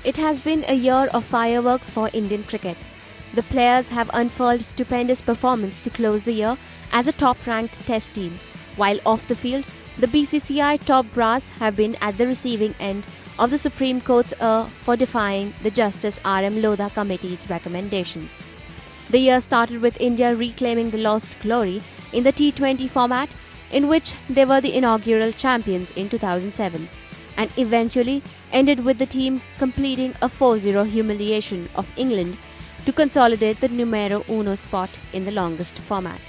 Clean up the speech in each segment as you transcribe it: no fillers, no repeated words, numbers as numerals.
It has been a year of fireworks for Indian cricket. The players have unfurled stupendous performance to close the year as a top-ranked test team, while off the field, the BCCI top brass have been at the receiving end of the Supreme Court's for defying the Justice R.M. Lodha Committee's recommendations. The year started with India reclaiming the lost glory in the T20 format, in which they were the inaugural champions in 2007, and eventually ended with the team completing a 4-0 humiliation of England to consolidate the numero uno spot in the longest format.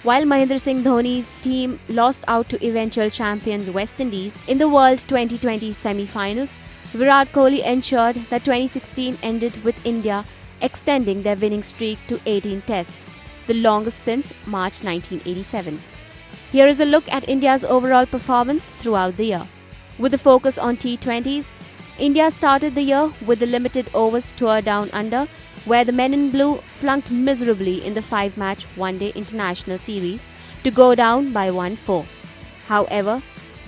While Mahendra Singh Dhoni's team lost out to eventual champions West Indies in the World 2020 semi-finals, Virat Kohli ensured that 2016 ended with India extending their winning streak to 18 tests, the longest since March 1987. Here is a look at India's overall performance throughout the year. With the focus on T20s, India started the year with the limited overs tour down under, where the men in blue flunked miserably in the 5-match one-day international series to go down by 1-4. However,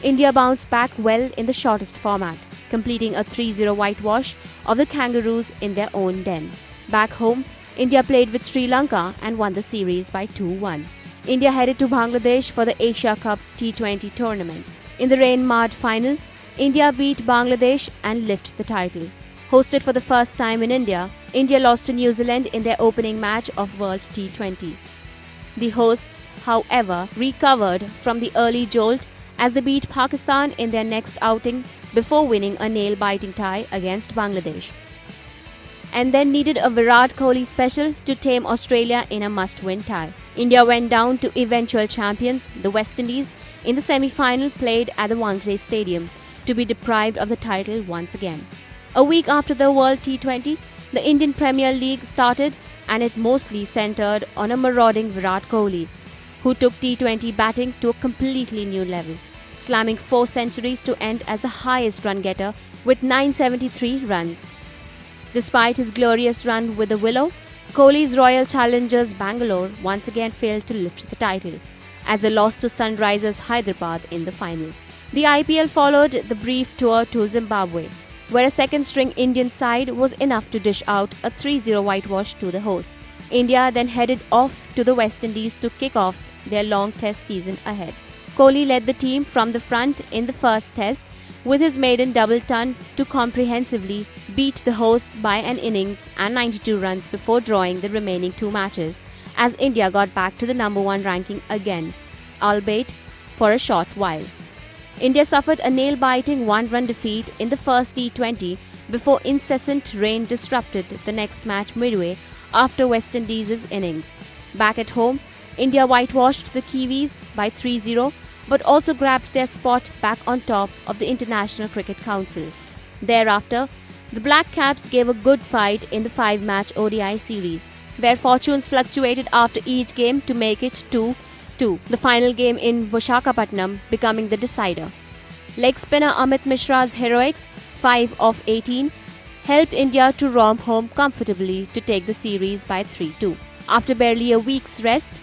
India bounced back well in the shortest format, completing a 3-0 whitewash of the Kangaroos in their own den. Back home, India played with Sri Lanka and won the series by 2-1. India headed to Bangladesh for the Asia Cup T20 tournament. In the rain-marred final, India beat Bangladesh and lifted the title. Hosted for the first time in India, India lost to New Zealand in their opening match of World T20. The hosts, however, recovered from the early jolt as they beat Pakistan in their next outing before winning a nail-biting tie against Bangladesh, and then needed a Virat Kohli special to tame Australia in a must-win tie. India went down to eventual champions, the West Indies, in the semi-final played at the Wankhede Stadium, to be deprived of the title once again. A week after the World T20, the Indian Premier League started, and it mostly centred on a marauding Virat Kohli, who took T20 batting to a completely new level, slamming 4 centuries to end as the highest run-getter with 973 runs. Despite his glorious run with the Willow, Kohli's Royal Challengers Bangalore once again failed to lift the title, as they lost to Sunrisers Hyderabad in the final. The IPL followed the brief tour to Zimbabwe, where a second-string Indian side was enough to dish out a 3-0 whitewash to the hosts. India then headed off to the West Indies to kick off their long test season ahead. Kohli led the team from the front in the first test with his maiden double ton to comprehensively beat the hosts by an innings and 92 runs before drawing the remaining 2 matches, as India got back to the number 1 ranking again, albeit for a short while. India suffered a nail-biting 1-run defeat in the first T20 before incessant rain disrupted the next match midway after West Indies' innings. Back at home, India whitewashed the Kiwis by 3-0, but also grabbed their spot back on top of the International Cricket Council. Thereafter, the Black Caps gave a good fight in the 5-match ODI series, where fortunes fluctuated after each game to make it 2-2, the final game in Visakhapatnam becoming the decider. Leg spinner Amit Mishra's heroics, 5 of 18, helped India to romp home comfortably to take the series by 3-2. After barely a week's rest,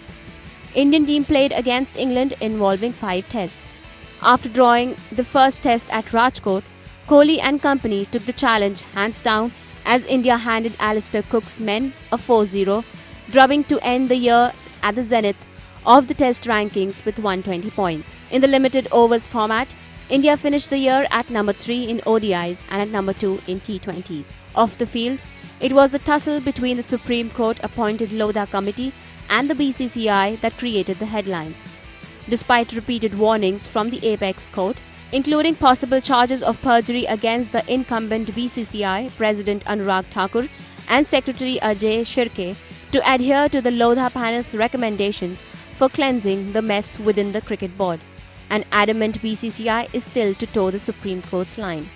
Indian team played against England involving 5 tests. After drawing the first test at Rajkot, Kohli and company took the challenge hands down as India handed Alistair Cook's men a 4-0, drubbing to end the year at the zenith of the test rankings with 120 points. In the limited overs format, India finished the year at number 3 in ODIs and at number 2 in T20s. Off the field, it was the tussle between the Supreme Court appointed Lodha Committee and the BCCI that created the headlines. Despite repeated warnings from the Apex Court, including possible charges of perjury against the incumbent BCCI President Anurag Thakur and Secretary Ajay Shirke, to adhere to the Lodha panel's recommendations for cleansing the mess within the cricket board. An adamant BCCI is still to toe the Supreme Court's line.